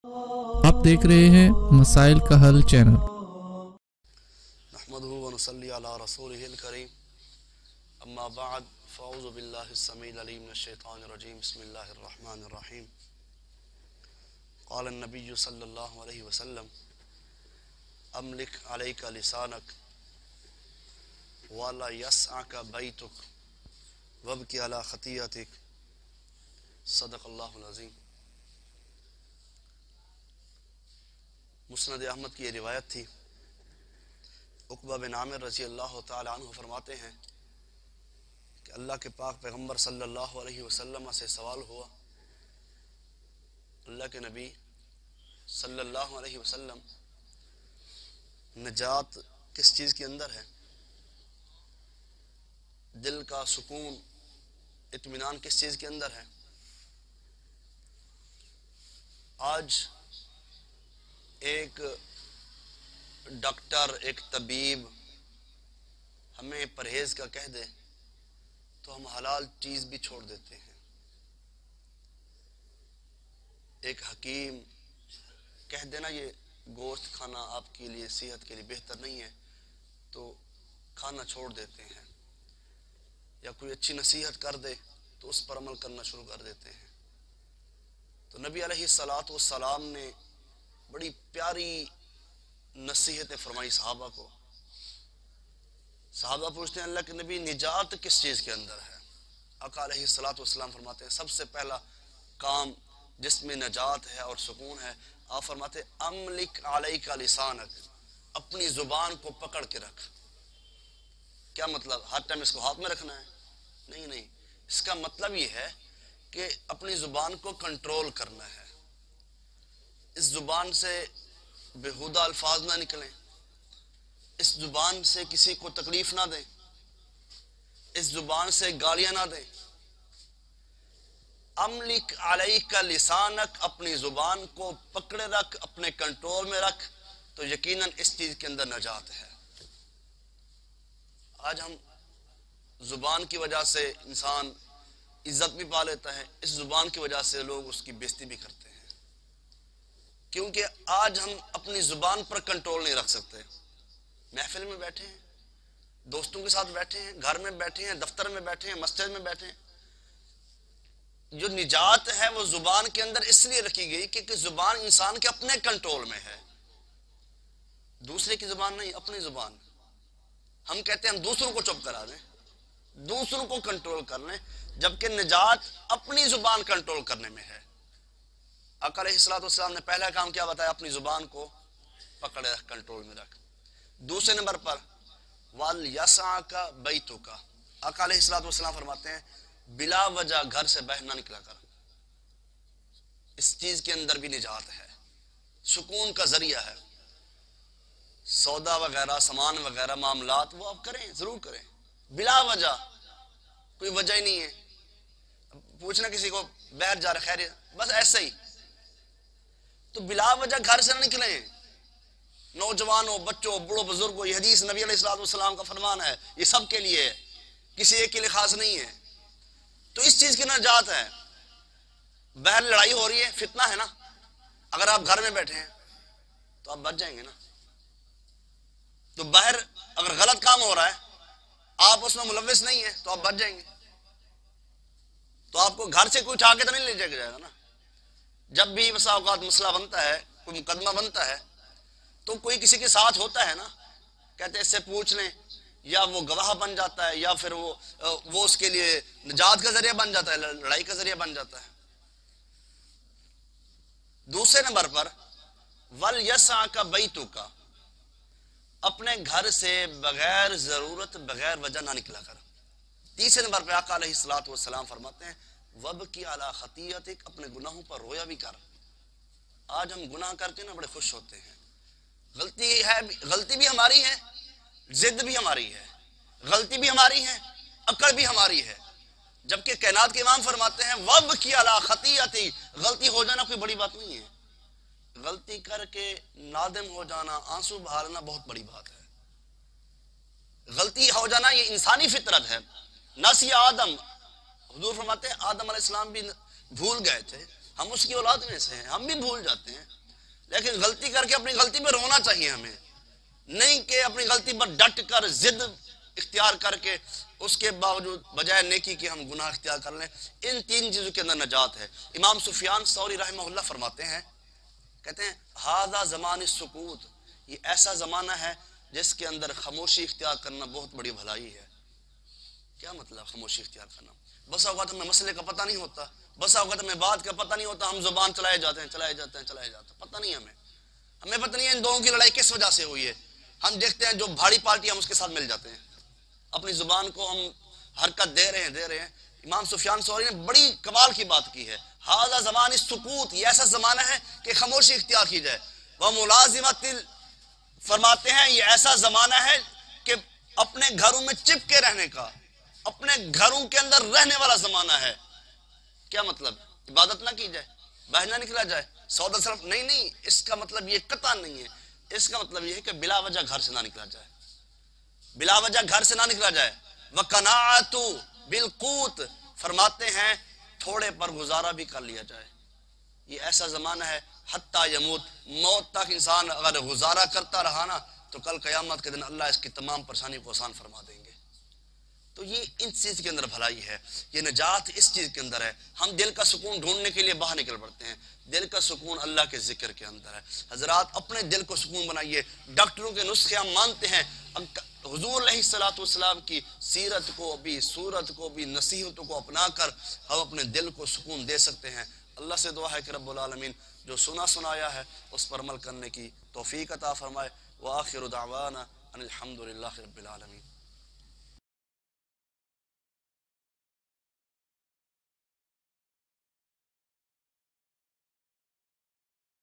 آپ دیکھ رہے ہیں مسائل کا حل چینل۔ نحمدہ و نصلی علی رسولہ الکریم، اما بعد فاعوذ باللہ السمیع العلیم من الشیطان الرجیم، بسم اللہ الرحمن الرحیم۔ قال النبی صلی اللہ علیہ وسلم املک علیک لسانک ولا یسعک بیتک وابکی علی خطیئتک، صدق اللہ العظیم۔ مسند احمد کی یہ روایت تھی۔ عقبہ بن عامر رضی اللہ تعالی عنہ فرماتے ہیں کہ اللہ کے پاک پیغمبر صلی اللہ علیہ وسلم سے سوال ہوا، اللہ کے نبی صلی اللہ علیہ وسلم، نجات کس چیز کے اندر ہے؟ دل کا سکون، اطمینان کس چیز کے اندر ہے؟ آج ایک ڈاکٹر، ایک طبیب ہمیں پرہیز کا کہہ دے تو ہم حلال چیز بھی چھوڑ دیتے ہیں۔ ایک حکیم کہہ دینا یہ گوشت کھانا آپ کے لیے، صحت کے لیے بہتر نہیں ہے، تو کھانا چھوڑ دیتے ہیں، یا کوئی اچھی نصیحت کر دے تو اس پر عمل کرنا شروع کر دیتے ہیں۔ تو نبی علیہ السلام نے بڑی پیاری نصیحتیں فرمائی صحابہ کو۔ صحابہ پوچھتے ہیں اللہ کے نبی نجات کس چیز کے اندر ہے؟ آقا علیہ السلام فرماتے ہیں سب سے پہلا کام جس میں نجات ہے اور سکون ہے، آپ فرماتے ہیں املک علیک لسانک، اپنی زبان کو پکڑ کے رکھ۔ کیا مطلب؟ ہر ٹائم اس کو ہاتھ میں رکھنا ہے؟ نہیں، اس کا مطلب یہ ہے کہ اپنی زبان کو کنٹرول کرنا ہے۔ اس زبان سے بےہودہ الفاظ نہ نکلیں، اس زبان سے کسی کو تکلیف نہ دیں، اس زبان سے گالیاں نہ دیں۔ املک علیک لسانک، اپنی زبان کو پکڑے رکھ، اپنے کنٹرول میں رکھ، تو یقیناً اس چیز کے اندر نجات ہے۔ آج ہم زبان کی وجہ سے انسان عزت بھی پا لیتا ہے، اس زبان کی وجہ سے لوگ اس کی بےزتی بھی کرتے ہیں، کیونکہ آج ہم اپنی زبان پر کنٹرول نہیں رکھ سکتے۔ محفل میں بیٹھے ہیں، دوستوں کے ساتھ بیٹھے ہیں، گھر میں بیٹھے ہیں، دفتر میں بیٹھے ہیں، مسجد میں بیٹھے ہیں۔ جو نجات ہے وہ زبان کے اندر اس لیے رکھی گئی کہ زبان انسان کے اپنے کنٹرول میں ہے، دوسرے کی زبان نہیں، اپنی زبان۔ ہم کہتے ہیں ہم دوسروں کو چپ کرا دیں، دوسروں کو کنٹرول کر لیں، جبکہ نجات اپنی زبان کنٹرول کرنے میں ہے۔ آقا علیہ السلام نے پہلا کام کیا بتایا؟ اپنی زبان کو پکڑے رکھ، کنٹرول میں رکھ۔ دوسرے نمبر پر وَلْيَسْعَكَ بَيْتُكَ، آقا علیہ السلام فرماتے ہیں بلا وجہ گھر سے باہر نہ نکلا کر۔ اس چیز کے اندر بھی نجات ہے، سکون کا ذریعہ ہے۔ سودا وغیرہ، سامان وغیرہ، معاملات وہ آپ کریں، ضرور کریں، بلا وجہ، کوئی وجہ ہی نہیں ہے۔ پوچھنا کسی کو باہر جا رہے خیر، بس ایسے ہی، تو بلا وجہ گھر سے نہ نکلیں۔ نوجوانوں، بچوں، بڑوں، بزرگوں، یہ حدیث نبی علیہ السلام کا فرمان ہے، یہ سب کے لیے ہے، کسی ایک کے لیے خاص نہیں ہے۔ تو اس چیز کی نجات ہے۔ باہر لڑائی ہو رہی ہے، فتنہ ہے نا، اگر آپ گھر میں بیٹھے ہیں تو آپ بچ جائیں گے نا۔ تو باہر اگر غلط کام ہو رہا ہے، آپ اس میں ملوث نہیں ہیں تو آپ بچ جائیں گے۔ تو آپ کو گھر سے کوئی اٹھا کے تو نہیں لے جائے گا نا۔ جب بھی بسا اوقات مسئلہ بنتا ہے، کوئی مقدمہ بنتا ہے، تو کوئی کسی کے ساتھ ہوتا ہے نا، کہتے ہیں اس سے پوچھ لیں، یا وہ گواہ بن جاتا ہے، یا پھر وہ اس کے لیے نجات کا ذریعہ بن جاتا ہے، لڑائی کا ذریعہ بن جاتا ہے۔ دوسرے نمبر پر وَلْيَسْعَكَ بَيْتُكَ، اپنے گھر سے بغیر ضرورت، بغیر وجہ نہ نکلا کر۔ تیسرے نمبر پہ آقا علیہ السلام فرماتے ہیں وَابْكِ عَلَىٰ خَطِيئَتِكَ، اپنے گناہوں پر رویا بھی کر۔ آج ہم گناہ کر کے نا بڑے خوش ہوتے ہیں۔ غلطی بھی ہماری ہے، ضد بھی ہماری ہے، غلطی بھی ہماری ہے، عقل بھی ہماری ہے، جبکہ کائنات کے امام فرماتے ہیں وَابْكِ عَلَىٰ خَطِيئَتِكَ، غلطی ہو جانا کوئی بڑی بات نہیں ہے، غلطی کر کے نادم ہو جانا، آنسو بہا لینا بہت بڑی بات ہے۔ غلطی ہو جانا یہ انسانی فطرت ہے۔ نسی آدم، حضور فرماتے ہیں آدم علیہ السلام بھی بھول گئے تھے، ہم اس کی اولاد میں سے ہیں، ہم بھی بھول جاتے ہیں، لیکن غلطی کر کے اپنی غلطی پہ رونا چاہیے ہمیں، نہیں کہ اپنی غلطی پر ڈٹ کر ضد اختیار کر کے اس کے باوجود بجائے نیکی کے ہم گناہ اختیار کر لیں۔ ان تین چیزوں کے اندر نجات ہے۔ امام سفیان ثوری رحمہ اللہ فرماتے ہیں، کہتے ہیں ھذا زمان السکوت، یہ ایسا زمانہ ہے جس کے اندر خاموشی اختیار کرنا بہت بڑی بھلائی ہے۔ کیا مطلب خاموشی اختیار کرنا؟ بس اوقات ہمیں مسئلے کا پتہ نہیں ہوتا، بس اوقات ہمیں بات کا پتہ نہیں ہوتا، ہم زبان چلائے جاتے ہیں، پتہ نہیں ہمیں پتہ نہیں ہے ان دونوں کی لڑائی کس وجہ سے ہوئی ہے۔ ہم دیکھتے ہیں جو بھاڑی پارٹی ہم اس کے ساتھ مل جاتے ہیں، اپنی زبان کو ہم حرکت دے رہے ہیں۔ امام سفیان ثوری نے بڑی کمال کی بات کی ہے، ھذا زمان السکوت، یہ ایسا زمانہ ہے کہ خاموشی اختیار کی جائے۔ وہ ملازمت، فرماتے ہیں یہ ایسا زمانہ ہے کہ اپنے گھروں میں چپ کے رہنے کا، اپنے گھروں کے اندر رہنے والا زمانہ ہے۔ کیا مطلب؟ عبادت نہ کی جائے، باہر نہ نکلا جائے، سودا صرف نہیں، اس کا مطلب یہ قطع نہیں ہے، اس کا مطلب یہ ہے کہ بلا وجہ گھر سے نہ نکلا جائے، بلا وجہ گھر سے نہ نکلا جائے۔ وَقَنَاعَةُ بِالْقُوتِ، فرماتے ہیں تھوڑے پر گزارا بھی کر لیا جائے۔ یہ ایسا زمانہ ہے حتیٰ یموت، موت تک انسان اگر گزارا کرتا رہا نا تو کل قیامت کے دن اللہ اس کی تمام پریشانی کو آسان فرما دیں گے۔ تو یہ ان چیز کے اندر بھلائی ہے، یہ نجات اس چیز کے اندر ہے۔ ہم دل کا سکون ڈھونڈنے کے لیے باہر نکل پڑتے ہیں، دل کا سکون اللہ کے ذکر کے اندر ہے۔ حضرات اپنے دل کو سکون بنائیے، ڈاکٹروں کے نسخے ہم مانتے ہیں، حضور علیہ السلام کی سیرت کو بھی، صورت کو بھی، نصیحتوں کو اپنا کر ہم اپنے دل کو سکون دے سکتے ہیں۔ اللہ سے دعا ہے کہ رب العالمین جو سنایا ہے اس پر عمل کرنے کی توفیق عطا فرمائے۔ وآخر دعوانا ان الحمد للہ رب العالمین۔